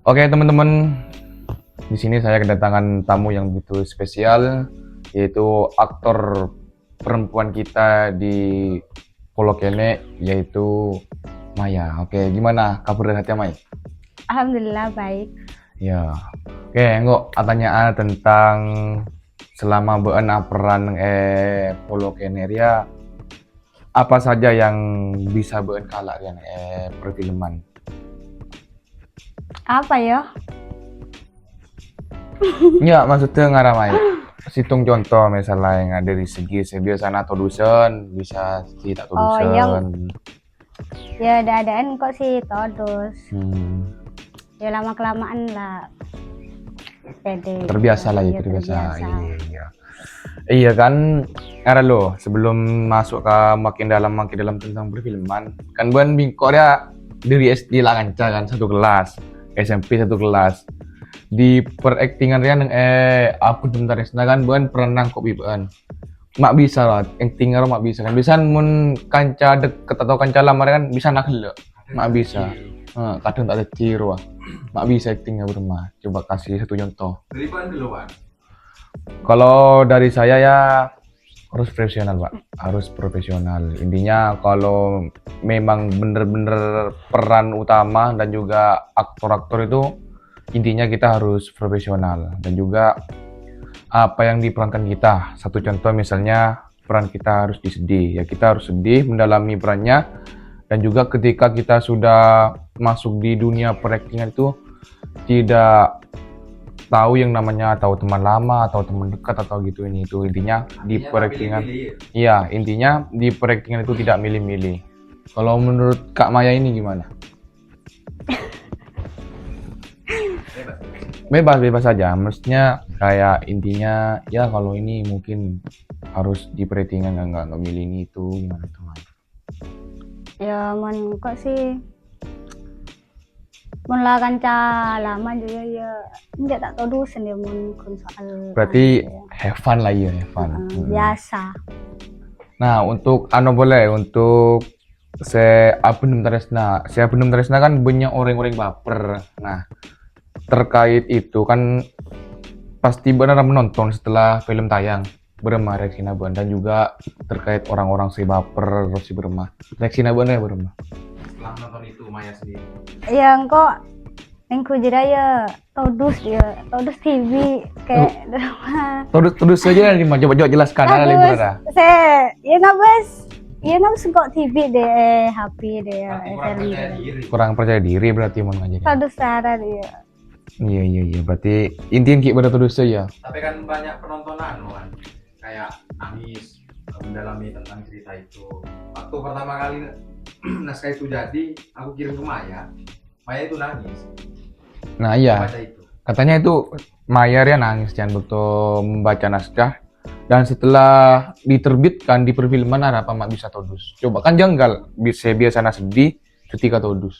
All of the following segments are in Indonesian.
Oke teman-teman, di sini saya kedatangan tamu yang begitu spesial, yaitu aktor perempuan kita di Pulau Kene, yaitu Maya. Oke, gimana kabar hati Maya? Alhamdulillah baik. Ya, oke, enggak pertanyaan tentang selama beun peran Pulau Kene ya, apa saja yang bisa beun kalak yang perfilman? Apa ya? Ya, maksudnya ngaramai. Situng contoh misalnya yang ada di segi biasanya atau dusun, bisa tidak atau Oh, yang dusun. ya ada-adaan kok sih todus. Hmm, Ya lama kelamaan lah. Pede. terbiasa lah ya, Ya terbiasa. terbiasa. Iya. Iya kan, era lo sebelum masuk ke makin dalam tentang perfilman, kan buan bingkok dia dari SD lah kanca kan satu kelas, SMP satu kelas. Di peraktingan dia nang aku bentar kan buan pernah kok biban. Mak bisa lah, acting karo mak bisa kan. Bisa mun kanca deket atau kanca lamar kan bisa nak lho. Mak bisa. Kadang tak ada ciro ah. Mak bisa acting bermah. Coba kasih satu contoh. Dari mana dulu, Pak? Kalau dari saya ya harus profesional, Pak. Harus profesional. Intinya kalau memang bener-bener peran utama dan juga aktor-aktor itu intinya kita harus profesional dan juga apa yang diperankan kita. Satu contoh misalnya peran kita harus disedih. Ya kita harus sedih mendalami perannya dan juga ketika kita sudah masuk di dunia peraktingan itu tidak tahu yang namanya tahu teman lama atau teman dekat atau gitu ini itu intinya di peraktingan. Iya, intinya di peraktingan itu tidak milih-milih. Kalau menurut Kak Maya ini gimana? Bebas saja, maksudnya kayak intinya ya kalau ini mungkin harus di peraktingan nggak milih ini itu gimana tuh Maya? Ya mon kok sih. Mon lah kanca lama juga ya. Enggak tak todus ya mon kun soal. Berarti have fun lah ya, have fun. Biasa. Nah, untuk boleh untuk saya belum teresna kan banyak orang-orang baper. Nah, terkait itu kan pasti benar menonton setelah film tayang beremah reaksi nabuan dan juga terkait orang-orang si baper si beremah reaksi nabuan ya beremah Setelah nonton itu Maya sendiri. Ya kok Nengku jira ya todus TV kayak drama. terus saja nih coba jelaskan ada lebih berada Saya ya nggak kok TV deh HP deh kurang percaya diri berarti mau ngajarin todus cara dia. iya berarti intinya kayak pada terus saja Tapi kan banyak penontonan kan, kayak nangis mendalami tentang cerita itu. Waktu pertama kali naskah itu jadi, aku kirim ke Maya. Maya itu nangis. nah iya Baca itu. katanya itu Maya ya nangis jangan betul membaca naskah dan setelah diterbitkan di perfilman ada apa mak bisa todus coba kan janggal biasa sedih ketika todus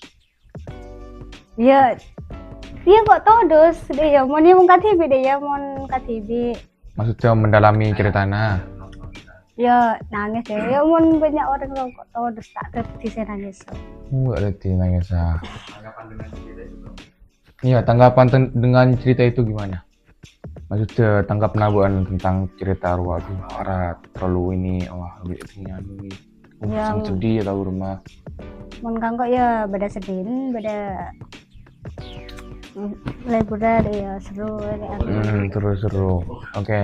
Ya dia kok todus dia mau nih muka TV deh ya mau muka TV maksudnya mendalami ceritanya ya nangis ya mau banyak orang lo kok todus tak ngerti saya nangis. ada nangis Tanggapan dengan cerita itu. iya tanggapan dengan cerita itu gimana maksudnya tanggap nabuan tentang cerita waduh parah terlalu ini wah lebih ini Ya, sangat sedih atau rumah mau kan kok ya beda sedih beda liburan ya seru terus seru oke.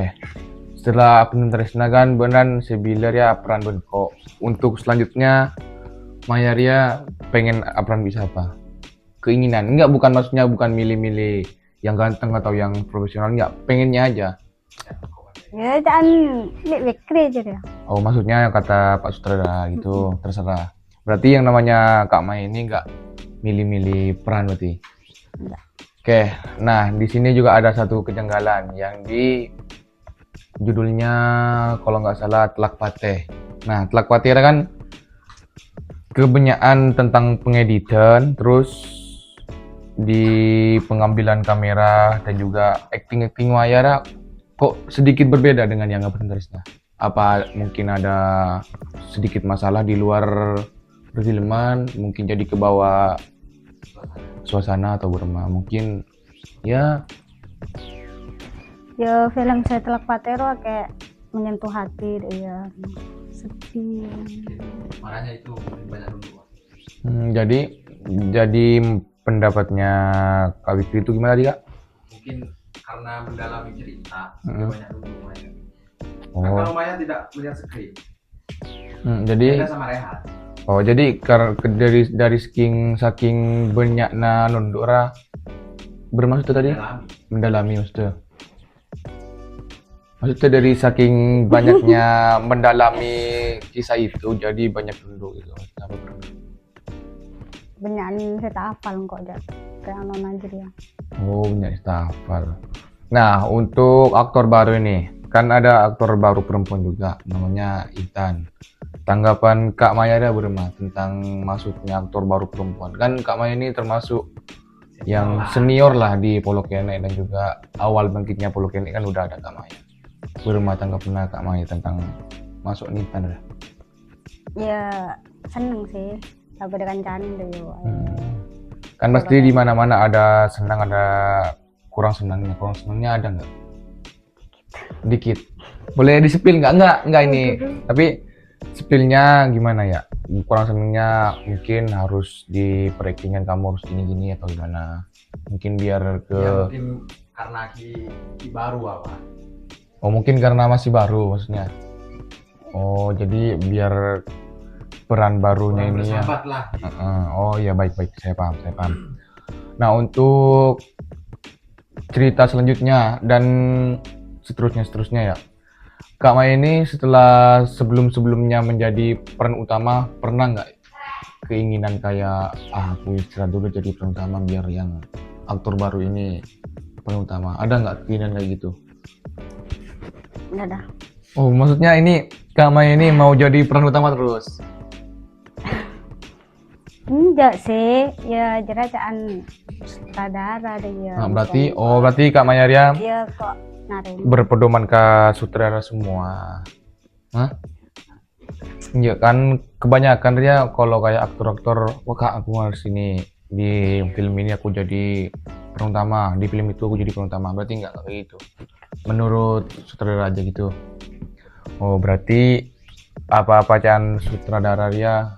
Setelah Abdul Tresna kan beneran sebilar ya peran benko untuk selanjutnya Mayaria pengen peran bisa apa keinginan enggak bukan maksudnya bukan milih-milih yang ganteng atau yang profesional enggak pengennya aja ya jangan bekre aja deh. oh maksudnya kata Pak Sutradara gitu terserah berarti yang namanya Kak Maya ini enggak milih-milih peran berarti Enggak. oke nah di sini juga ada satu kejanggalan yang di judulnya kalau nggak salah Telak Pateh. Nah, Telak Pateh kan kebanyakan tentang pengeditan, terus di pengambilan kamera dan juga acting Wayara kok sedikit berbeda dengan yang Abdul Tresna. Apa mungkin ada sedikit masalah di luar perfilman, mungkin jadi ke bawah suasana atau Burma. Mungkin ya Ya film Setelak Patero kayak menyentuh hati deh ya. Sedih. Makanya itu mungkin banyak dulu. jadi pendapatnya Kak Fikri itu gimana tadi Kak? Mungkin karena mendalami cerita sudah banyak dulu Maya. Kan Oh, kalau Maya tidak melihat skrip, jadi beda sama Rehat. jadi dari saking banyaknya nundura bermaksud tadi Mendalami. mendalami maksudnya dari saking banyaknya mendalami kisah itu jadi banyak nunduk gitu. Apa berarti? Banyak saya tak hafal kok Jat. Kayak non aja dia. Oh, banyak hafal. Nah, untuk aktor baru ini, kan ada aktor baru perempuan juga, namanya Intan. Tanggapan Kak Maya ada berma tentang masuknya aktor baru perempuan. Kan Kak Maya ini termasuk yang senior lah di Polo Kenek dan juga awal bangkitnya Polo Kenek kan udah ada Kak Maya. Berma tanggapan Kak Maya tentang masuk Intan dah. Ya seneng sih. Tapi dengan canda yo. Kan pasti di mana-mana ada senang ada kurang senangnya. Kurang senangnya ada nggak? Dikit. Boleh disepil nggak? Nggak ini. Tapi spillnya gimana ya? Kurang senangnya mungkin harus di peraktingan kamu harus gini-gini atau gimana? Mungkin biar ke. Ya mungkin karena ki baru apa? Oh mungkin karena masih baru maksudnya. Oh jadi biar peran barunya Kurang ini ya. bersahabat lah. Oh ya baik saya paham. Nah untuk cerita selanjutnya dan seterusnya ya. Kak Maya ini setelah sebelumnya menjadi peran utama pernah nggak keinginan kayak aku istirahat dulu jadi peran utama biar yang aktor baru ini peran utama, ada nggak keinginan kayak gitu? Enggak dah. Oh maksudnya ini Kak Maya ini mau jadi peran utama terus? Enggak sih, ya jerajaan sutradara deh ya. Nah, berarti Kak Maya Ria Ya kok narik. berpedoman ke sutradara semua. Hah? Iya kan kebanyakan dia kalau kayak aktor-aktor, wah Kak aku harus ini di film ini aku jadi peran utama, di film itu aku jadi peran utama. Berarti nggak kayak gitu. Menurut sutradara aja gitu. Oh berarti apa-apa can sutradara dia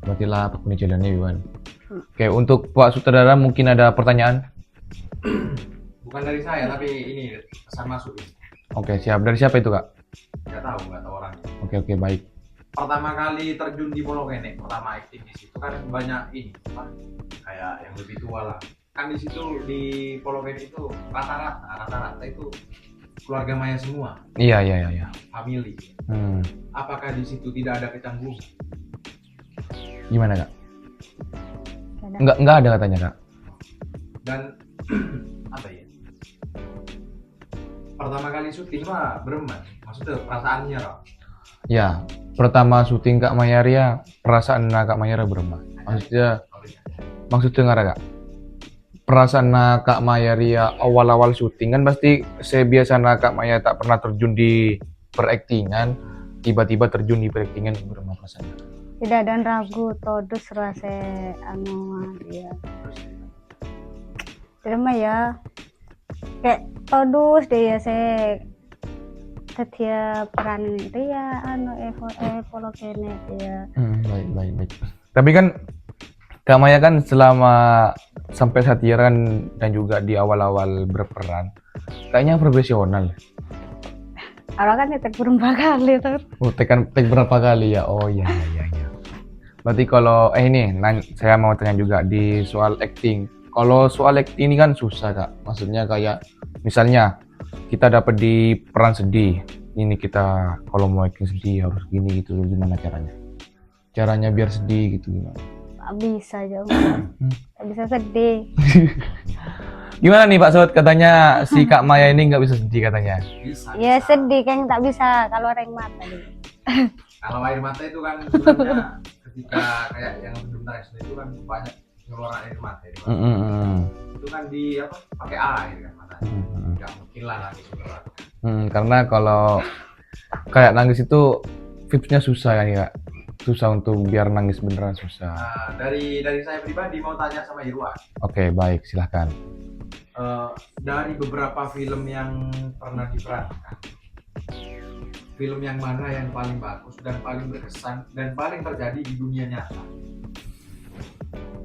berarti lah apapun jalannya Iwan. Oke untuk Pak sutradara mungkin ada pertanyaan? Bukan dari saya tapi ini pesan masuk ini. Oke siap. Dari siapa itu Kak? Nggak tahu orangnya. Oke baik. Pertama kali terjun di Polo Kenek, pertama aktif di situ kan banyak ini apa? Kayak yang lebih tua lah. Kan di situ di Polo Kenek itu rata-rata itu keluarga Maya semua. Iya. Family. Apakah di situ tidak ada kecanggungan? Gimana Kak? Enggak ada katanya Kak. Dan apa ya? Pertama kali syuting mah berempat. Maksudnya perasaannya loh. Ya, pertama syuting Kak Mayaria, perasaan Kak Mayara berema. Maksudnya nggak Kak? Perasaan Kak Mayaria awal-awal syuting kan pasti saya biasa Kak Maya tak pernah terjun di peraktingan, tiba-tiba terjun di peraktingan berema perasaan. Tidak ada ragu terus rasa dia. Terima ya. Kayak terus deh ya saya setiap peran dia Polo Kenek dia. Baik. Tapi kan Kak Maya kan selama sampai satiran dan juga di awal-awal berperan kayaknya profesional. Awal kan tek berapa kali tuh? Oh, tek berapa kali ya? Oh iya. Berarti kalau saya mau tanya juga di soal acting. Kalau soal acting ini kan susah Kak. Maksudnya kayak misalnya kita dapat di peran sedih. Ini kita kalau mau acting sedih harus gini gitu. Gimana caranya? Caranya biar sedih gitu gimana? Gak bisa aja. Gak bisa sedih. Gimana nih Pak Sot? Katanya si Kak Maya ini nggak bisa sedih katanya. Bisa. Ya sedih kan tak bisa kalau air mata deh. Kalau air mata itu kan sebenarnya ketika kayak yang sebentar itu kan banyak ngeluarin air mata. Itu kan pakai air kan matanya. Nggak mungkin lah nangis Karena kalau kayak nangis itu vibesnya susah kan ya. susah untuk biar nangis beneran susah. Nah, dari saya pribadi mau tanya sama Irwan. Oke, baik, silahkan. Dari beberapa film yang pernah diperankan, film yang mana yang paling bagus dan paling berkesan dan paling terjadi di dunia nyata?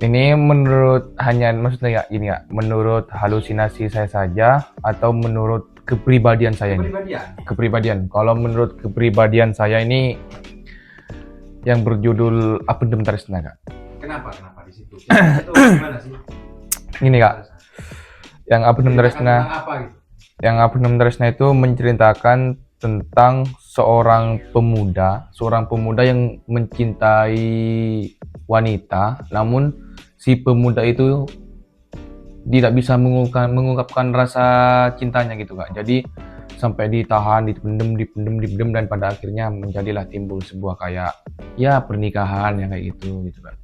Ini menurut maksudnya ya ini ya, menurut halusinasi saya saja atau menurut kepribadian saya ini? Kepribadian. Kalau menurut kepribadian saya ini yang berjudul Apendem Tresna, Kak. Kenapa di situ? Itu gimana sih? Ini, Kak. Yang Apendem Tresna. Apa gitu? Yang Apendem Tresna itu menceritakan tentang seorang pemuda yang mencintai wanita, namun si pemuda itu tidak bisa mengungkapkan rasa cintanya gitu, Kak. Jadi sampai ditahan, dipendem dan pada akhirnya menjadilah timbul sebuah kayak ya pernikahan yang kayak gitu Kak.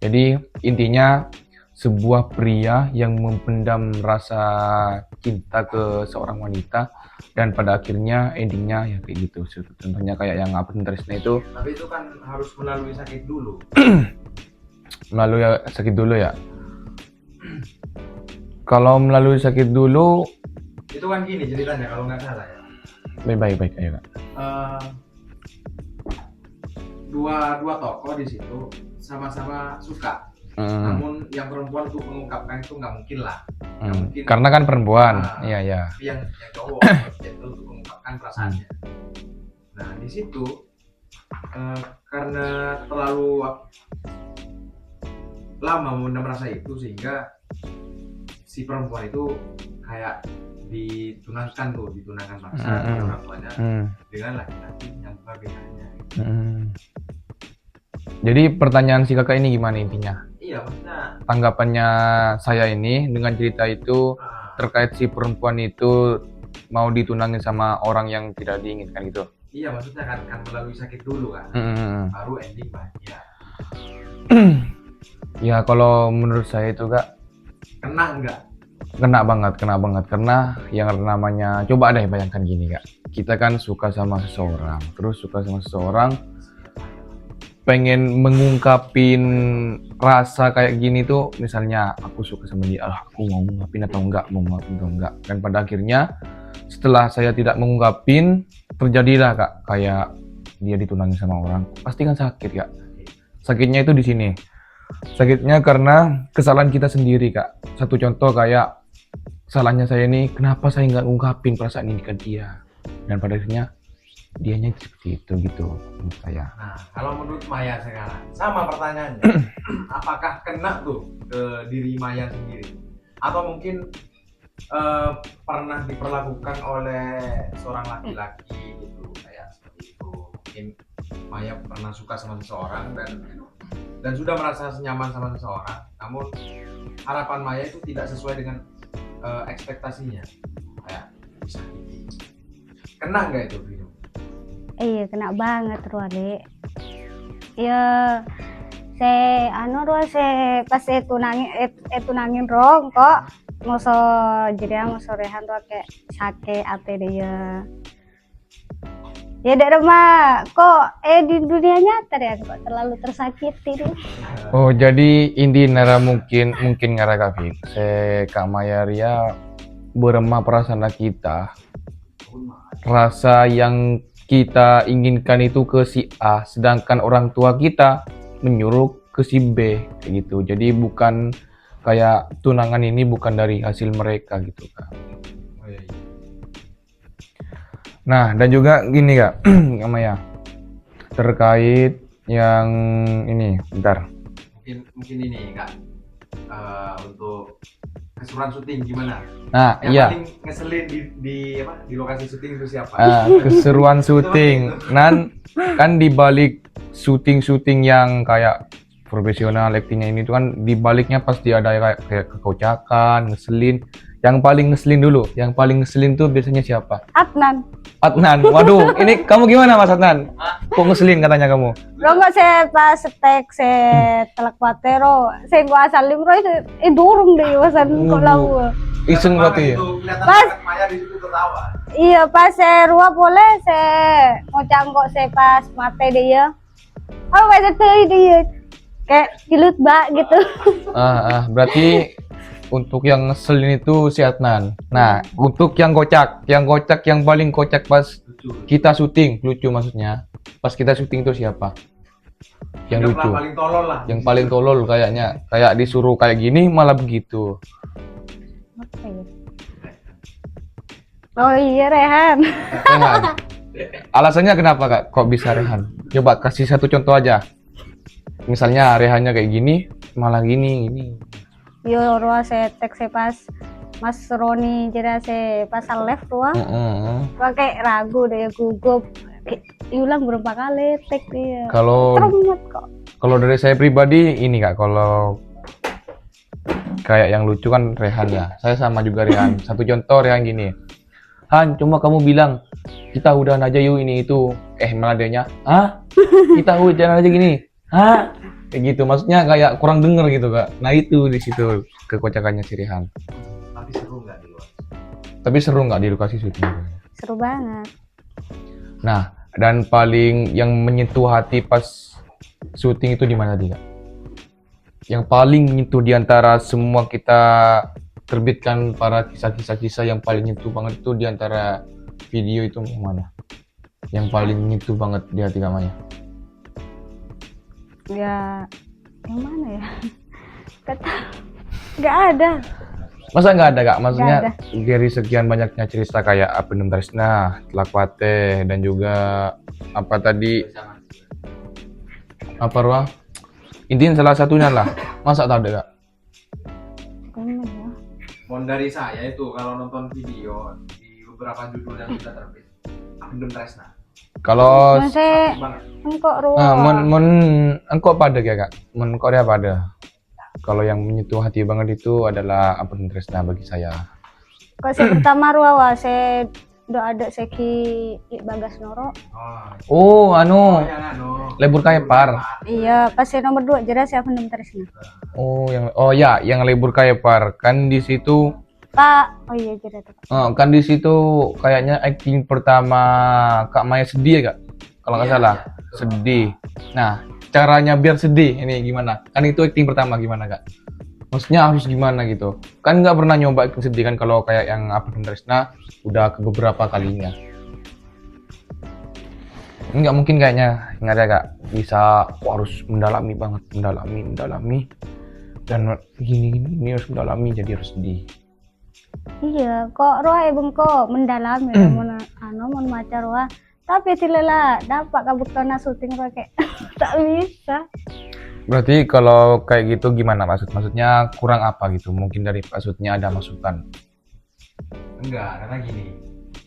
Jadi intinya sebuah pria yang mempendam rasa cinta ke seorang wanita dan pada akhirnya endingnya ya kayak gitu. Contohnya kayak yang Apendem Tresna itu. Tapi itu kan harus melalui sakit dulu. Melalui sakit dulu ya. Kalau melalui sakit dulu itu kan gini ceritanya kalau nggak salah ya. Baik ayo Kak. Dua tokoh di situ sama-sama suka. Namun yang perempuan untuk mengungkapkan itu nggak mungkin lah. Mungkin, karena kan perempuan. Iya. Yang cowok itu untuk mengungkapkan perasaannya. Nah di situ karena terlalu lama memendam rasa itu sehingga si perempuan itu kayak ditunangkan paksa oleh orang tuanya dengan laki-laki yang berbedanya. Jadi pertanyaan si kakak ini gimana intinya? Iya, maksudnya tanggapannya saya ini dengan cerita itu terkait si perempuan itu mau ditunangin sama orang yang tidak diinginkan gitu. Iya, maksudnya kan melalui sakit dulu kan, baru ending bahagia. Ya kalau menurut saya itu Kak, kena enggak? Kena banget karena yang namanya, coba deh bayangkan gini Kak, kita kan suka sama seseorang, pengen mengungkapin rasa kayak gini tuh, misalnya aku suka sama dia, aku mau ngungkapin atau enggak, dan pada akhirnya setelah saya tidak mengungkapin, terjadilah Kak kayak dia ditunangin sama orang, pasti kan sakit Kak. Sakitnya itu di sini, sakitnya karena kesalahan kita sendiri Kak. Satu contoh kayak salahnya saya ini, kenapa saya nggak ngungkapin perasaan ini ke dia, dan pada akhirnya dianya seperti itu gitu menurut saya. Nah, kalau menurut Maya sekarang sama pertanyaannya, apakah kena tuh ke diri Maya sendiri, atau mungkin pernah diperlakukan oleh seorang laki-laki gitu, kayak seperti itu. Mungkin Maya pernah suka sama seseorang dan sudah merasa nyaman sama seseorang, namun harapan Maya itu tidak sesuai dengan ekspektasinya, kayak bisa gini. Kena nggak itu video? Iya, kena banget Ruale. Ya, pas tunangin rong kok moso jadi moso rehan tuh kayak sakit ate dia. Ya dari mah kok di dunia nyata ya kok terlalu tersakiti deh. Oh, jadi inti nara mungkin ngara Kak Kak Mayaria berema perasaan kita, rasa yang kita inginkan itu ke si A, sedangkan orang tua kita menyuruh ke si B gitu. Jadi bukan kayak tunangan ini bukan dari hasil mereka gitu Kak. Nah, dan juga gini Kak, Maya, terkait yang ini, bentar. Mungkin ini Kak, untuk keseruan syuting gimana? Nah, yang iya. paling ngeselin di lokasi syuting itu siapa? Keseruan syuting. Kan di balik syuting yang kayak profesional actingnya ini tuh kan di baliknya pasti ada kayak kekocakakan, ngeselin. Yang paling ngeselin tuh biasanya siapa? Adnan. Waduh, ini kamu gimana Mas Adnan? Kok ngeselin katanya kamu? Lo nggak saya pas setek telak patero, saya gua salim ro itu durung deh wasan kok lau. Iseng berarti ya? Pas Maya di situ tertawa. Iya, pas saya boleh saya ngocang kok saya pas mate dia. Oh, macam tu dia. Kayak cilut bak gitu. Berarti untuk yang ngeselin itu si Adnan. Nah, untuk yang kocak yang paling kocak pas Lucu. kita syuting, lucu maksudnya. Pas kita syuting itu siapa? Yang Anggaplah lucu. paling tolol lah. Yang paling tolol kayaknya. Kayak disuruh kayak gini malah begitu. Apa ya? Oh iya Rehan. Rehan. Alasannya kenapa Kak? Kok bisa Rehan? Coba kasih satu contoh aja. Misalnya Rehannya kayak gini, malah gini. Yo ruang saya teks saya pas Mas Roni jadi saya pasal live ruang. Pakai ragu deh gugup. Diulang berapa kali tek dia. Kalau Terumut kok. Kalau dari saya pribadi ini Kak, kalau kayak yang lucu kan Rehan ya. Saya sama juga Rehan. Satu contoh Rehan gini. Han, cuma kamu bilang kita udahan aja yuk ini itu. Malah dianya, "Hah? Kita udahan aja gini." "Hah?" Kayak gitu. Maksudnya kayak kurang denger gitu Kak. Nah itu di situ kekocakannya si Rehan. Tapi seru nggak di luar? Tapi seru nggak di lokasi syuting? Seru banget. Nah, dan paling yang menyentuh hati pas syuting itu di mana tadi Kak? Yang paling menyentuh di antara semua kita terbitkan para kisah-kisah yang paling menyentuh banget itu di antara video itu yang mana? Yang paling menyentuh banget di hati Kak Maya? Ya yang mana ya? Kata nggak ada. Masa nggak ada Kak? Maksudnya Nggak dari sekian banyaknya cerita kayak Apendem Tresna, Tlakwate, dan juga apa tadi apa ruang? Intinya salah satunya lah. Masa tak ada Kak? Gimana ya? Mohon dari saya itu kalau nonton video di beberapa judul yang sudah terbit, Apendem Tresna. Kalau Masih Banget. engkok ruang. engkau pada ya Kak? Engkau dia pada. Kalau yang menyentuh hati banget itu adalah Apendem Tresna bagi saya. Kok saya pertama ruang saya udah ada seki Bagas Noro. Oh, anu, yang Lebur Kayepar. Iya, pas saya nomor 2 jelas saya pendem terisnya. Oh ya, yang Lebur Kayepar kan di situ. Pak, oh iya jadi tuh. Kan di situ kayaknya acting pertama Kak Maya sedih ya Kak? Kalau nggak Iya, salah, iya, betul. sedih. Nah, caranya biar sedih ini gimana? Kan itu acting pertama gimana Kak? Maksudnya harus gimana gitu? Kan nggak pernah nyoba acting sedih kan kalau kayak yang Apendem Tresna udah ke beberapa kalinya. Nggak mungkin kayaknya nggak ada Kak. Bisa harus mendalami banget, mendalami. Dan gini harus mendalami jadi harus sedih. Iya, kok roh ibung kok mendalami mon maca roh. Tapi tilela dapat kabuktona syuting roh kayak tak bisa. Berarti kalau kayak gitu gimana maksudnya kurang apa gitu? Mungkin dari maksudnya ada masukan. Enggak, karena gini,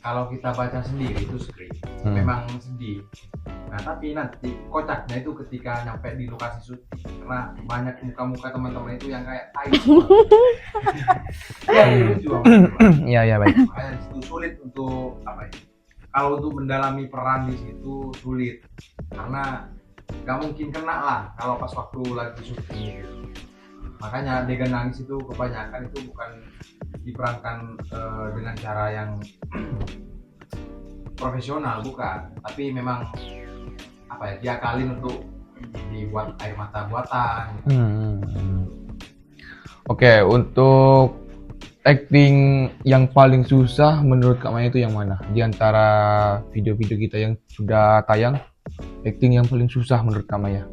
kalau kita baca sendiri itu skrip, memang sedih. Nah tapi nanti kocaknya itu ketika nyampe di lokasi syuting, karena banyak muka-muka teman-teman itu yang kayak tai semua. Ya lucu banget. Iya baik. Makanya itu sulit untuk apa ya? Kalau untuk mendalami peran di situ sulit, karena nggak mungkin kena lah kalau pas waktu lagi syuting gitu. Makanya adegan nangis itu kebanyakan itu bukan diperankan dengan cara yang profesional, bukan, tapi memang apa ya, diakalin untuk dibuat air mata buatan gitu. Oke, untuk acting yang paling susah menurut Kak Maya itu yang mana? Di antara video-video kita yang sudah tayang, acting yang paling susah menurut Kak Maya?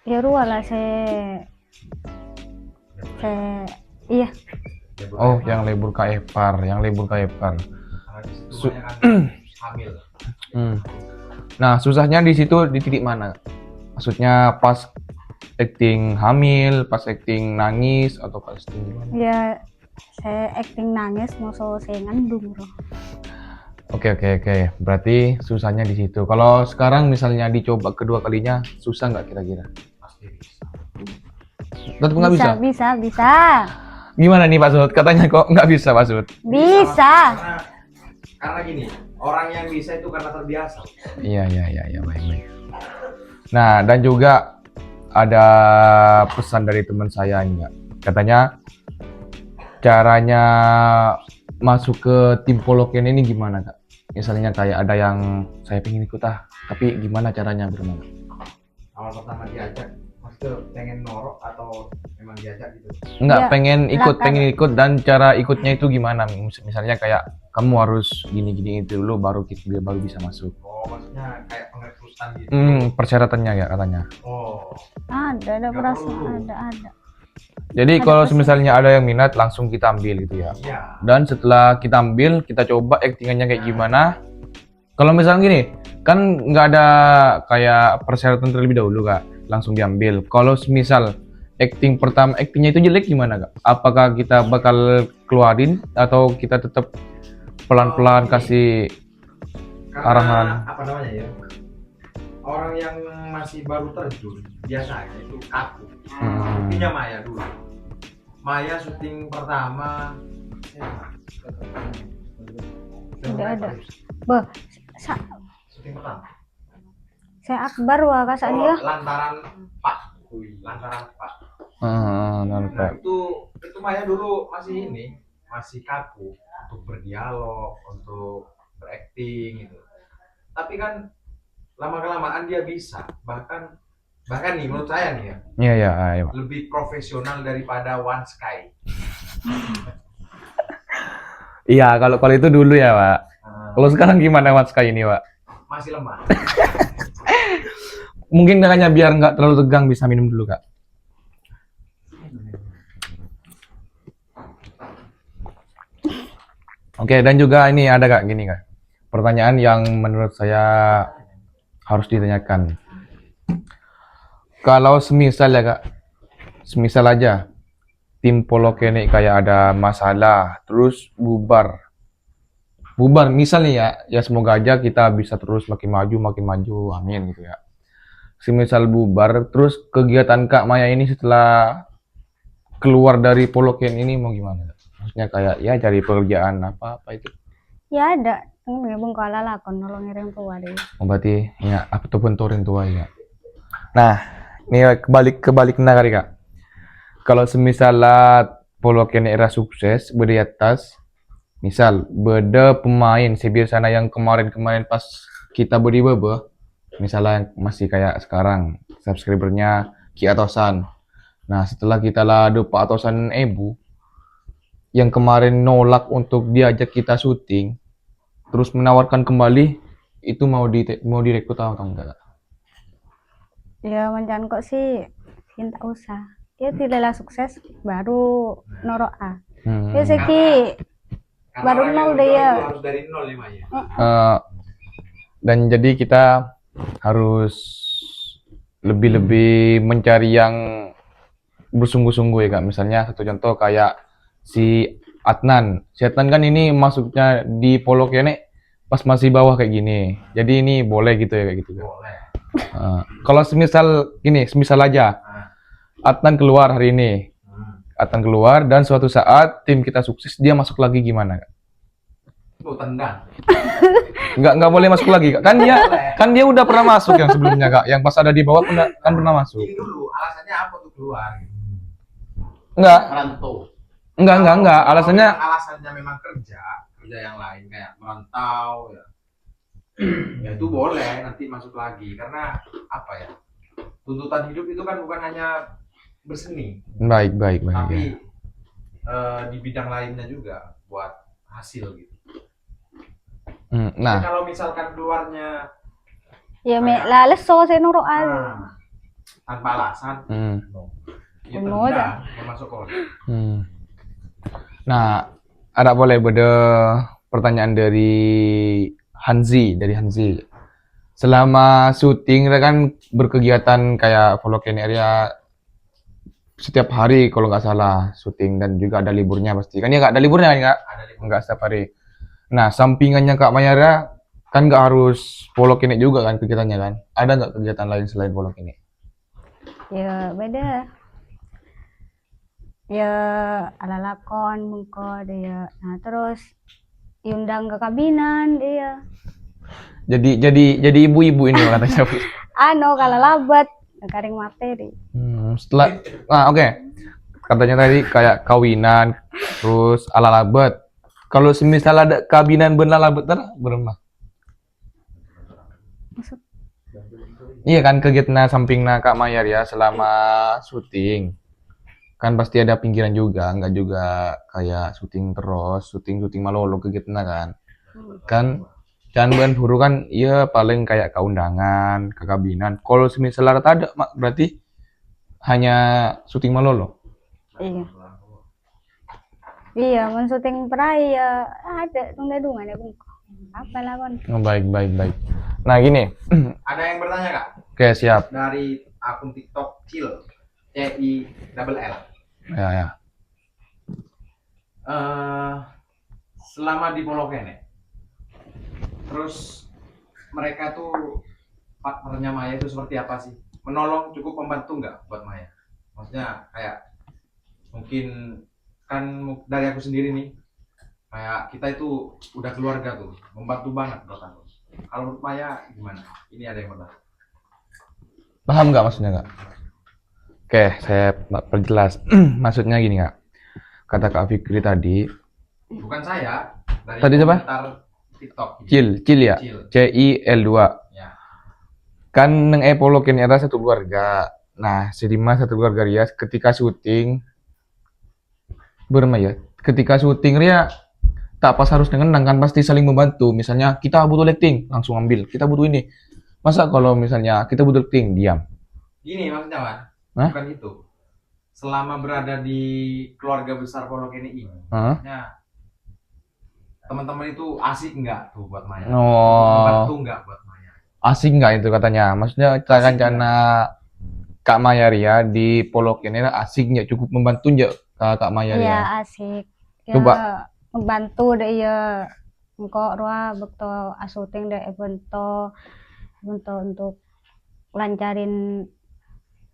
Ya ruang lah saya iya. Oh, yang Lebur Kayepar. Karena di situ banyak kan hamil. Nah, susahnya di situ di titik mana? Maksudnya pas acting hamil, pas acting nangis, atau pas acting gimana? Ya saya acting nangis mau saya ngandung roh. Oke. Berarti susahnya di situ. Kalau sekarang misalnya dicoba kedua kalinya, susah nggak kira-kira? Pasti bisa. Tetap nggak bisa? Bisa. Gimana nih Pak Sud? Katanya kok nggak bisa Pak Sud? Bisa. Karena gini, orang yang bisa itu karena terbiasa. Iya, baik. Nah, dan juga ada pesan dari teman saya enggak. Katanya caranya masuk ke tim Poloken ini gimana Kak? misalnya kayak ada yang saya pengen ikut tapi gimana caranya bermain? Awal pertama diajak, maksudnya pengen norok atau memang diajak gitu? Enggak, Ya, pengen ikut dan cara ikutnya itu gimana? Misalnya kayak kamu harus gini-gini itu dulu baru bisa masuk. Oh, maksudnya kayak pengrekrutan gitu? Persyaratannya ya katanya. Oh, ada Nggak perasaan, perlu. ada. Jadi Ada kalau proses. misalnya ada yang minat langsung kita ambil gitu ya. iya. Dan setelah kita ambil, kita coba actingannya kayak gimana. Kalau misalnya gini, kan nggak ada kayak persyaratan terlebih dahulu kak, langsung diambil. Kalau misal actingnya itu jelek gimana kak? Apakah kita bakal keluarin atau kita tetap pelan-pelan kasih Karena arahan? apa namanya ya? Orang yang masih baru terjun biasanya itu kaku. Buktinya Maya dulu. Maya syuting pertama Tidak ada. Bah, sa syuting pertama. saya akbar wah kasar Oh, dia. lantaran Pak. Lantaran Pak. Nah, Nampak. itu Maya dulu masih kaku untuk berdialog, untuk berakting gitu. Tapi kan lama kelamaan dia bisa, bahkan nih menurut saya nih ya, Iya. lebih profesional daripada One Sky. Iya, kalau itu dulu ya pak. Kalau sekarang gimana mas kayak ini pak? Masih lemah. Mungkin kakaknya biar nggak terlalu tegang bisa minum dulu kak. Oke, dan juga ini ada kak gini kak. Pertanyaan yang menurut saya harus ditanyakan. Kalau semisal ya kak, semisal aja tim Polokene kayak ada masalah, terus bubar misalnya ya semoga aja kita bisa terus makin maju, amin gitu ya. Semisal bubar, terus kegiatan Kak Maya ini setelah keluar dari Poloken ini mau gimana? Maksudnya kayak ya cari pekerjaan apa itu? Ya ada. Ini bengkala lah kon nolong orang tua deh. Oh, berarti ya ataupun orang tua ya. Nah, ini kebalik kari Kak. Kalau semisal Poloken era sukses di atas, misal beda pemain sebiasanya yang kemarin pas kita beri bebe, misalnya yang masih kayak sekarang subscribernya Ki Atosan. Nah setelah kita ada Pak Atosan Ebu yang kemarin nolak untuk diajak kita syuting, terus menawarkan kembali, itu mau direkrut atau enggak? Ya mancan kok sih cinta usah. Dia tidaklah sukses baru norok Ya seki Karena baru orang nol yang deh berjuang ya. itu harus dari nol ya Maya. Dan jadi kita harus lebih mencari yang bersungguh-sungguh ya kak. Misalnya satu contoh kayak si Adnan. Si Adnan kan ini masuknya di Polokene pas masih bawah kayak gini. Jadi ini boleh gitu ya kayak gitu. Boleh. Kalau semisal aja Adnan keluar hari ini. Adnan keluar dan suatu saat tim kita sukses, dia masuk lagi gimana kak? Tendang. Nggak boleh masuk lagi kak. Kan dia udah pernah masuk yang sebelumnya kak. Yang pas ada di bawah pernah masuk. Ini dulu alasannya apa tuh keluar? Enggak. Merantau. Enggak. Alasannya memang kerja yang lain kayak merantau ya. Ya itu boleh nanti masuk lagi karena apa ya? Tuntutan hidup itu kan bukan hanya berseni. Baik. Tapi di bidang lainnya juga buat hasil gitu. Nah, Jadi kalau misalkan keluarnya Ya lales so saya norok tanpa alasan, ya Bener aja. tendang, ya masuk kok. Nah, ada boleh beda pertanyaan dari Hanzi. Selama syuting kita kan berkegiatan kayak Poloken area setiap hari kalau nggak salah syuting dan juga ada liburnya pasti. Kan ya nggak ada liburnya kan nggak? Ada libur. Nggak setiap hari. Nah, sampingannya Kak Mayara kan nggak harus Poloken juga kan kegiatannya kan? Ada nggak kegiatan lain selain Poloken? Ya beda. Ya ala lakon mengko dia. Nah terus diundang ke kabinan dia. Jadi ibu-ibu ini katanya. Kalau labat garing materi. Oke. Katanya tadi kayak kawinan, terus ala labet. Kalau semisal ada kabinan bener labet berapa? Iya kan kegiatan sampingnya Kak Mayar ya selama syuting. Kan pasti ada pinggiran juga, nggak juga kayak syuting terus, syuting malolo kegiatan kan. Kan dan bulan buru kan iya paling kayak keundangan, kekabinan. Kalau semisal ada mak berarti hanya syuting malolo. Iya. Iya, mun syuting perai ya ada tunggu-tunggu ya bungko. Apa lah kon? Oh, baik. Nah gini, Ada yang bertanya Kak? oke siap. Dari akun TikTok Cil, CILL. Ya. Selama di Polokene, terus mereka tuh partnernya Maya itu seperti apa sih? Menolong, cukup membantu nggak buat Maya? Maksudnya kayak mungkin kan dari aku sendiri nih, kayak kita itu udah keluarga tuh, membantu banget buat aku. Kalau menurut Maya gimana? Ini ada yang bertanya. Paham nggak maksudnya nggak? Oke, saya perjelas. Maksudnya gini Kak. Kata Kak Fikri tadi, Bukan saya, dari Tadi siapa? komentar TikTok. Cil ya. Cil. CIL2. Ya. Kan neng Polokene ada satu keluarga. Nah, sedima satu keluarga dia ketika syuting bermaya. Ketika syuting dia tak pas harus dengan kan pasti saling membantu. Misalnya kita butuh lighting, langsung ambil. Kita butuh ini. Masa kalau misalnya kita butuh lighting, diam. Gini maksudnya Wan, Hah? bukan itu. Selama berada di keluarga besar Polokene ini, Hah? ya teman-teman itu asik nggak tuh buat Maya? Oh, Membantu nggak buat Maya? asik nggak itu katanya? Maksudnya cara Asik rencana Kak Mayaria di Polokene asik nggak cukup membantu nggak Kak Iya, Mayaria? asik. Ya, Coba. membantu deh ya. Engko roa bekto syuting deh bento untuk lancarin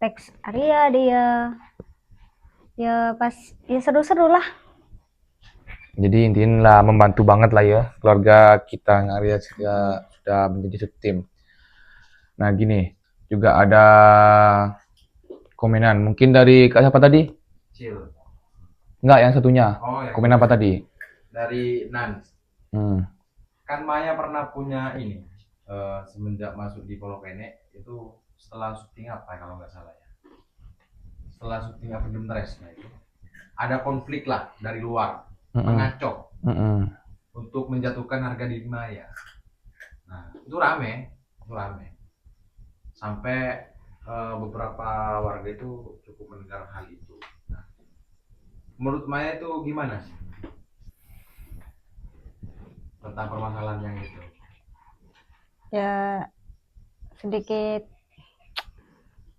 teks Arya dia. Ya pas ya seru-seru lah. Jadi intinya lah membantu banget lah ya keluarga kita Arya sudah menjadi setim. Nah gini juga ada komenan mungkin dari Kak siapa tadi? Cil. Enggak yang satunya. Oh ya. Komen apa tadi? Dari Nan. Hmm. Kan Maya pernah punya ini semenjak masuk di Polokene itu setelah syuting apa kalau nggak salah ya? Setelah syuting apa Dress nah itu ada konflik lah dari luar mengacau untuk menjatuhkan harga diri Maya. Nah itu rame sampai beberapa warga itu cukup mendengar hal itu. Nah, menurut Maya itu gimana sih tentang permasalahan yang itu? Ya sedikit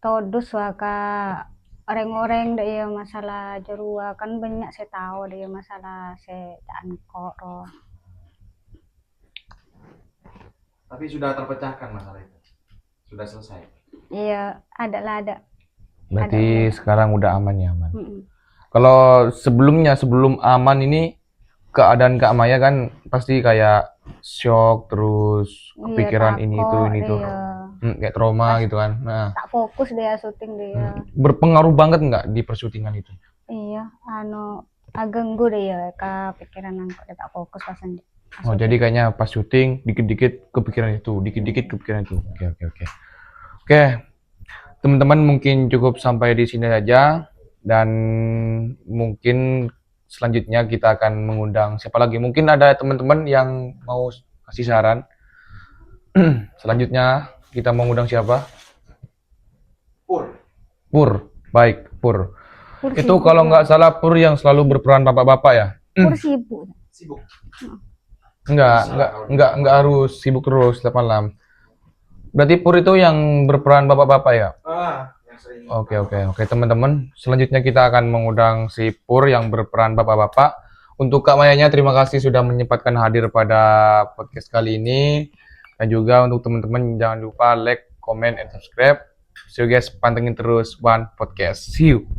todus waka orang-orang deh ya masalah jerua kan banyak saya tahu deh ya masalah saya kok roh. Tapi sudah terpecahkan masalah itu, sudah selesai. Iya ada. Berarti sekarang udah aman ya aman. Mm-mm. Kalau sebelum aman ini keadaan Kak Maya kan pasti kayak shock terus kepikiran Iya, ini takut itu dia. kayak trauma gitu kan. Nah Tak fokus dia syuting dia. berpengaruh banget nggak di persyutingan itu? Iya agenggu deh ya ke pikiran aku dia tak fokus pas Oh jadi kayaknya pas syuting dikit-dikit kepikiran itu, Oke, teman-teman mungkin cukup sampai di sini saja dan mungkin selanjutnya kita akan mengundang siapa lagi? Mungkin ada teman-teman yang mau kasih saran. Selanjutnya kita mengundang siapa? Pur. Baik, Pur. Itu kalau nggak salah Pur yang selalu berperan bapak-bapak ya? Pur sibuk. Enggak harus sibuk terus 8 malam. Berarti Pur itu yang berperan bapak-bapak ya? Yang sering. Oke, teman-teman. Selanjutnya kita akan mengundang si Pur yang berperan bapak-bapak. Untuk Kak Mayanya, terima kasih sudah menyempatkan hadir pada podcast kali ini. Dan juga untuk teman-teman jangan lupa like, comment, and subscribe. So guys, pantengin terus One Podcast. See you.